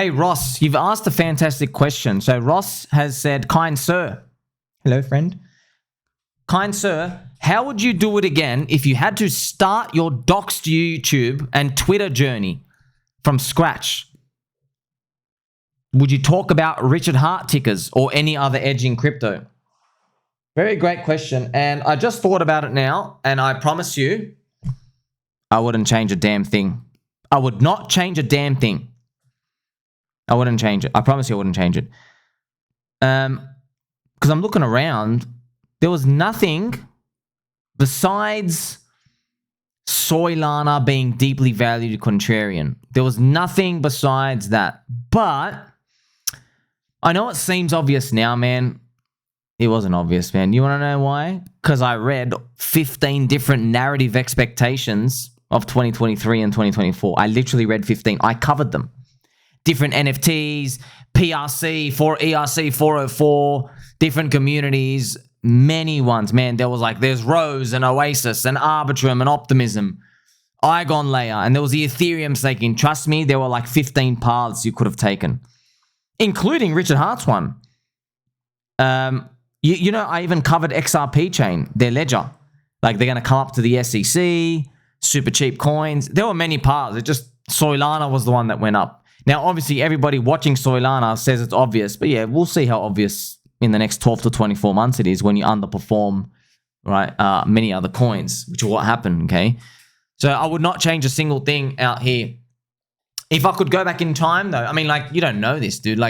Hey, Ross, you've asked a fantastic question. So Ross has said, kind sir. Hello, friend. Kind sir, how would you do it again if you had to start your doxed YouTube and Twitter journey from scratch? Would you talk about Richard Hart tickers or any other edge in crypto? Very great question. And I just thought about it now, and I promise you, I wouldn't change a damn thing. I would not change a damn thing. I wouldn't change it. I promise you I wouldn't change it. Because I'm looking around, there was nothing besides Solana being deeply valued contrarian. There was nothing besides that. But I know it seems obvious now, man. It wasn't obvious, man. You want to know why? Because I read 15 different narrative expectations of 2023 and 2024. I literally read 15. I covered them. Different NFTs, PRC, ERC 404, different communities, many ones. Man, there was there's Rose and Oasis and Arbitrum and Optimism, Igon Layer, and there was the Ethereum staking. Trust me, there were 15 paths you could have taken, including Richard Hart's one. You know, I even covered XRP chain, their ledger. They're going to come up to the SEC, super cheap coins. There were many paths. It just, Solana was the one that went up. Now, obviously, everybody watching Solana says it's obvious, but yeah, we'll see how obvious in the next 12 to 24 months it is when you underperform, right, many other coins, which is what happened, okay? So I would not change a single thing out here. If I could go back in time, though, I mean, you don't know this, dude.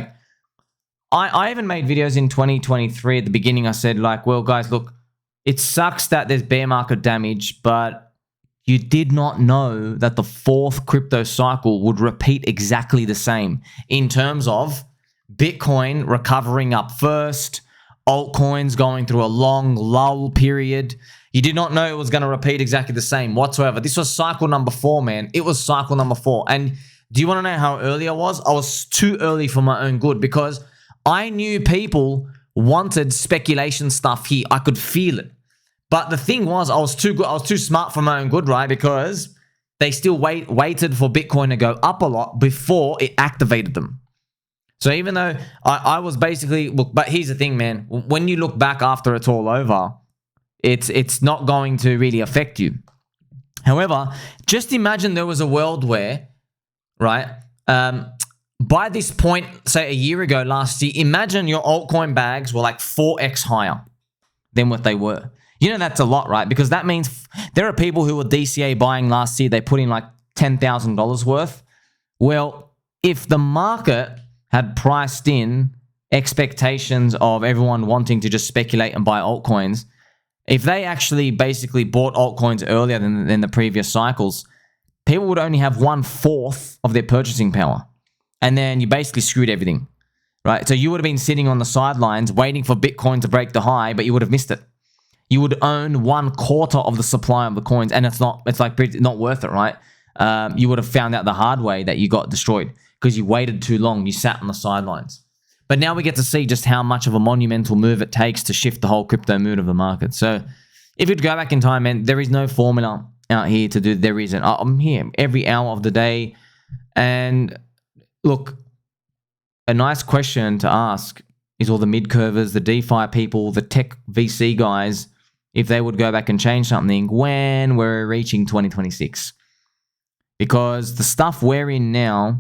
I even made videos in 2023 at the beginning. I said, well, guys, look, it sucks that there's bear market damage, but you did not know that the fourth crypto cycle would repeat exactly the same in terms of Bitcoin recovering up first, altcoins going through a long lull period. You did not know it was going to repeat exactly the same whatsoever. This was cycle number 4, man. It was cycle number 4. And do you want to know how early I was? I was too early for my own good because I knew people wanted speculation stuff here. I could feel it. But the thing was, I was too good. I was too smart for my own good, right? Because they still waited for Bitcoin to go up a lot before it activated them. So even though I was basically, look, but here's the thing, man. When you look back after it's all over, it's not going to really affect you. However, just imagine there was a world where, right, by this point, say a year ago, last year, imagine your altcoin bags were 4x higher than what they were. You know, that's a lot, right? Because that means there are people who were DCA buying last year. They put in $10,000 worth. Well, if the market had priced in expectations of everyone wanting to just speculate and buy altcoins, if they actually basically bought altcoins earlier than the previous cycles, people would only have 1/4 of their purchasing power. And then you basically screwed everything, right? So you would have been sitting on the sidelines waiting for Bitcoin to break the high, but you would have missed it. You would own 1/4 of the supply of the coins, and it's not worth it, right? You would have found out the hard way that you got destroyed because you waited too long. You sat on the sidelines. But now we get to see just how much of a monumental move it takes to shift the whole crypto mood of the market. So if you'd go back in time, man, there is no formula out here to do. There isn't. I'm here every hour of the day. And look, a nice question to ask is all the mid-curvers, the DeFi people, the tech VC guys, if they would go back and change something when we're reaching 2026. Because the stuff we're in now,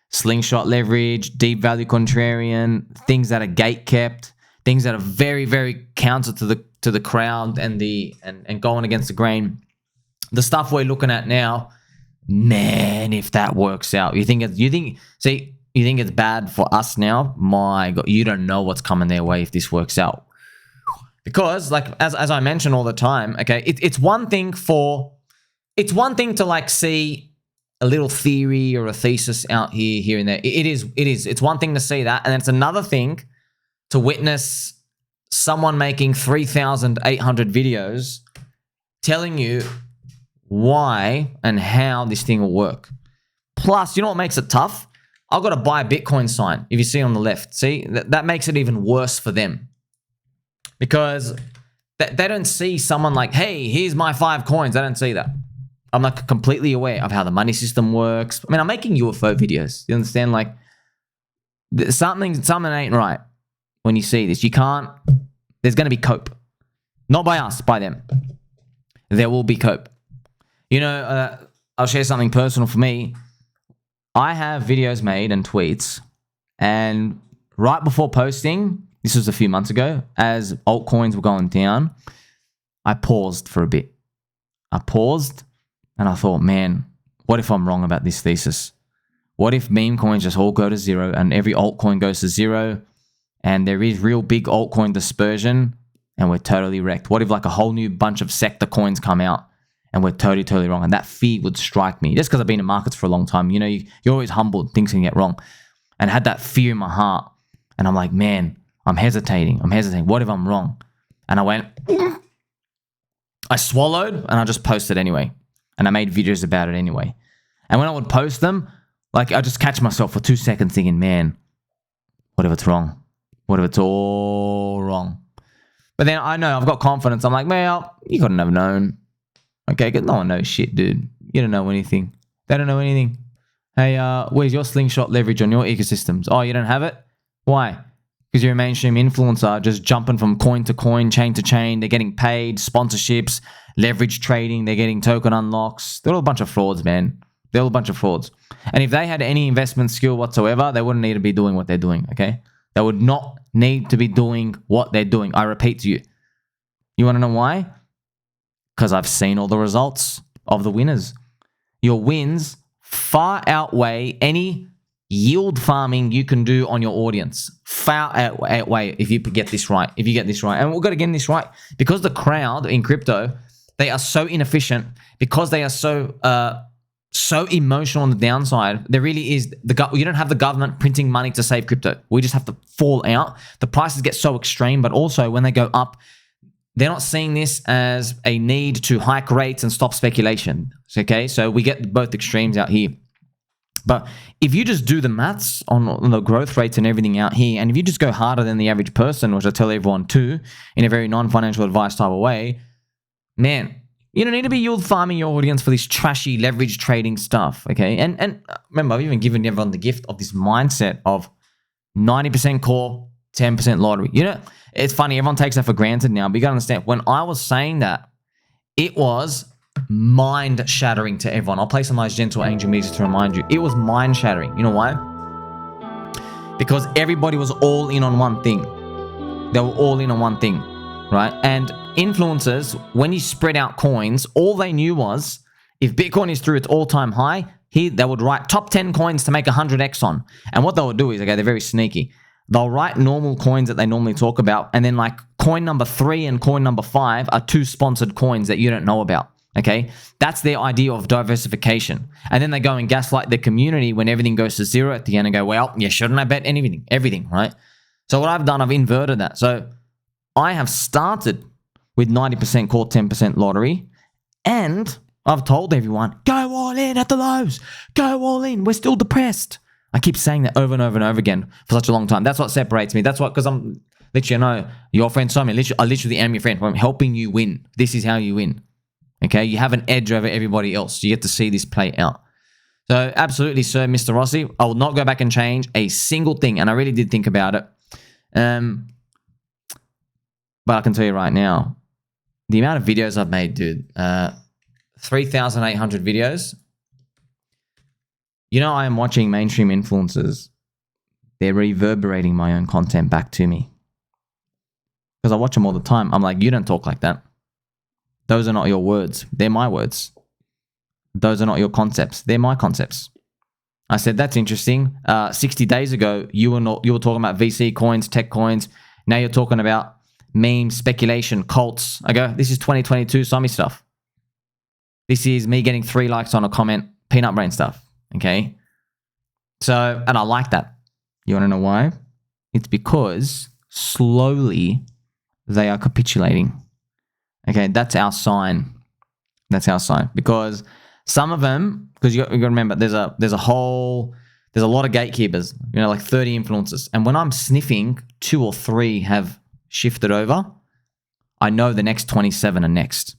slingshot leverage, deep value contrarian, things that are gate kept, things that are very, very counter to the crowd and going against the grain. The stuff we're looking at now, man, if that works out, you think it's bad for us now? My God, you don't know what's coming their way if this works out. Because as I mention all the time, okay, it's one thing to see a little theory or a thesis out here and there. It is. It's one thing to see that, and it's another thing to witness someone making 3,800 videos telling you why and how this thing will work. Plus, you know what makes it tough? I've got to buy a Bitcoin sign. If you see on the left, see that makes it even worse for them. Because they don't see someone hey, here's my 5 coins. They don't see that. I'm completely aware of how the money system works. I mean, I'm making UFO videos. You understand? Something ain't right when you see this. You can't. There's going to be cope. Not by us, by them. There will be cope. You know, I'll share something personal for me. I have videos made and tweets, and right before posting, this was a few months ago, as altcoins were going down, I paused for a bit. I paused and I thought, man, what if I'm wrong about this thesis? What if meme coins just all go to zero and every altcoin goes to zero and there is real big altcoin dispersion and we're totally wrecked? What if like a whole new bunch of sector coins come out and we're totally wrong? And that fear would strike me just because I've been in markets for a long time. You know, you're always humbled, things can get wrong. And I had that fear in my heart. And I'm like, man, I'm hesitating. What if I'm wrong? And I went, I swallowed and I just posted anyway. And I made videos about it anyway. And when I would post them, like I just catch myself for 2 seconds thinking, man, what if it's wrong? What if it's all wrong? But then I know I've got confidence. I'm like, well, you couldn't have known. Okay, because no one knows shit, dude. You don't know anything. They don't know anything. Hey, where's your slingshot leverage on your ecosystems? Oh, you don't have it? Why? Because you're a mainstream influencer just jumping from coin to coin, chain to chain. They're getting paid, sponsorships, leverage trading. They're getting token unlocks. They're all a bunch of frauds, man. They're all a bunch of frauds. And if they had any investment skill whatsoever, they wouldn't need to be doing what they're doing, okay? They would not need to be doing what they're doing. I repeat to you. You want to know why? Because I've seen all the results of the winners. Your wins far outweigh any yield farming you can do on your audience. Far outweigh if you get this right. If you get this right. And we've got to get this right. Because the crowd in crypto, they are so inefficient. Because they are so emotional on the downside, there really is you don't have the government printing money to save crypto. We just have to fall out. The prices get so extreme, but also when they go up, they're not seeing this as a need to hike rates and stop speculation. Okay, so we get both extremes out here. But if you just do the maths on the growth rates and everything out here, and if you just go harder than the average person, which I tell everyone to, in a very non-financial advice type of way, man, you don't need to be yield farming your audience for this trashy leverage trading stuff, okay? And remember, I've even given everyone the gift of this mindset of 90% core, 10% lottery. You know, it's funny, everyone takes that for granted now, but you got to understand, when I was saying that, it was mind-shattering to everyone. I'll play some nice gentle angel music to remind you. It was mind-shattering. You know why? Because everybody was all in on one thing. They were all in on one thing, right? And influencers, when you spread out coins, all they knew was if Bitcoin is through its all-time high, they would write top 10 coins to make 100x on. And what they would do is, okay, they're very sneaky. They'll write normal coins that they normally talk about, and then like coin number 3 and coin number 5 are 2 sponsored coins that you don't know about. Okay, that's their idea of diversification. And then they go and gaslight the community when everything goes to zero at the end and go, well, you shouldn't have bet everything, right? So what I've done, I've inverted that. So I have started with 90% core, 10% lottery, and I've told everyone, go all in at the lows, go all in. We're still depressed. I keep saying that over and over and over again for such a long time. That's what separates me. That's what, because I'm literally, I know your friend Sommi, I literally am your friend. I'm helping you win. This is how you win. Okay, you have an edge over everybody else. You get to see this play out. So absolutely, sir, Mr. Rossi, I will not go back and change a single thing. And I really did think about it. But I can tell you right now, the amount of videos I've made, dude, 3,800 videos. You know, I am watching mainstream influencers. They're reverberating my own content back to me. Because I watch them all the time. I'm like, you don't talk like that. Those are not your words. They're my words. Those are not your concepts. They're my concepts. I said, that's interesting. 60 days ago, you were talking about VC coins, tech coins. Now you're talking about memes, speculation, cults. I go, this is 2022 Sommi stuff. This is me getting 3 likes on a comment, peanut brain stuff. Okay? So, and I like that. You want to know why? It's because slowly they are capitulating. Okay, that's our sign. That's our sign. Because some of them, because you got to remember, there's a lot of gatekeepers, you know, like 30 influencers. And when I'm sniffing 2 or 3 have shifted over, I know the next 27 are next,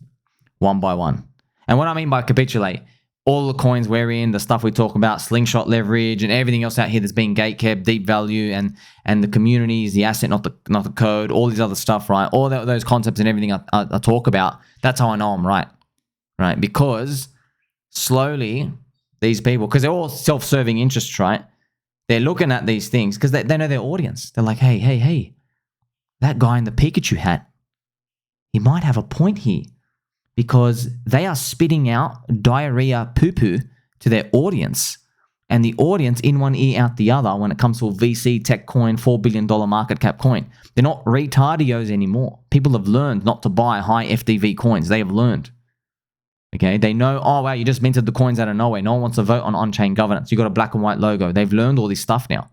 one by one. And what I mean by capitulate, all the coins we're in, the stuff we talk about, slingshot leverage, and everything else out here that's being gatekept, deep value, and the community is the asset, not the code. All these other stuff, right? All those concepts and everything I talk about. That's how I know I'm right, right? Because slowly these people, because they're all self-serving interests, right? They're looking at these things because they know their audience. They're like, hey, that guy in the Pikachu hat, he might have a point here. Because they are spitting out diarrhea poo-poo to their audience. And the audience in one ear out the other when it comes to a VC tech coin, $4 billion market cap coin. They're not retardios anymore. People have learned not to buy high FDV coins. They have learned. Okay, they know, oh wow, you just minted the coins out of nowhere. No one wants to vote on on-chain governance. You got a black and white logo. They've learned all this stuff now.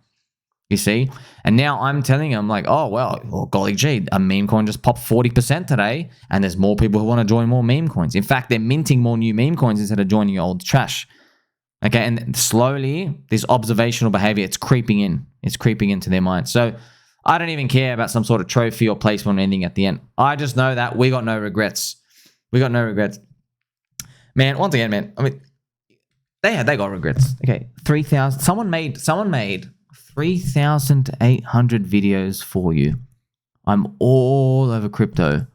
You see? And now I'm telling them like, oh, well, golly gee, a meme coin just popped 40% today, and there's more people who want to join more meme coins. In fact, they're minting more new meme coins instead of joining your old trash. Okay, and slowly, this observational behavior, it's creeping in. It's creeping into their minds. So I don't even care about some sort of trophy or placement or anything at the end. I just know that we got no regrets. We got no regrets. Man, once again, man, I mean, they got regrets. Okay, 3,000. Someone made 3,800 videos for you. I'm all over crypto.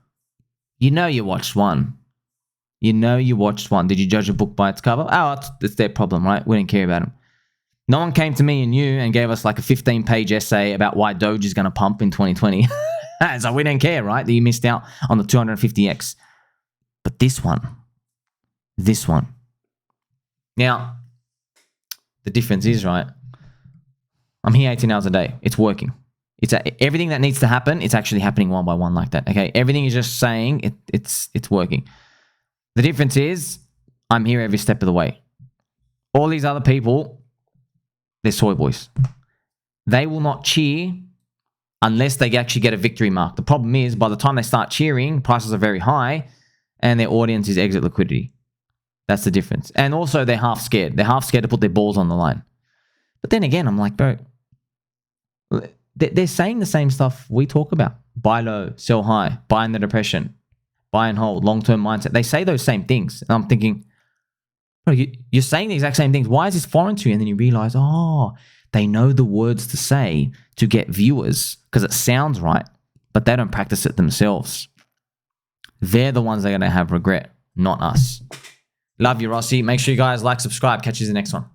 You know you watched one. You know you watched one. Did you judge a book by its cover? Oh, it's their problem, right? We didn't care about them. No one came to me and you and gave us like a 15-page essay about why Doge is going to pump in 2020. So we didn't care, right? That you missed out on the 250x. But this one. Now, the difference is, right? I'm here 18 hours a day. It's working. Everything that needs to happen, it's actually happening one by one like that. Okay, everything is just saying it's working. The difference is I'm here every step of the way. All these other people, they're soy boys. They will not cheer unless they actually get a victory mark. The problem is by the time they start cheering, prices are very high and their audience is exit liquidity. That's the difference. And also they're half scared. They're half scared to put their balls on the line. But then again, I'm like, bro, they're saying the same stuff we talk about. Buy low, sell high, buy in the depression, buy and hold, long-term mindset. They say those same things. And I'm thinking, bro, you're saying the exact same things. Why is this foreign to you? And then you realize, oh, they know the words to say to get viewers because it sounds right, but they don't practice it themselves. They're the ones that are going to have regret, not us. Love you, Rossi. Make sure you guys like, subscribe. Catch you in the next one.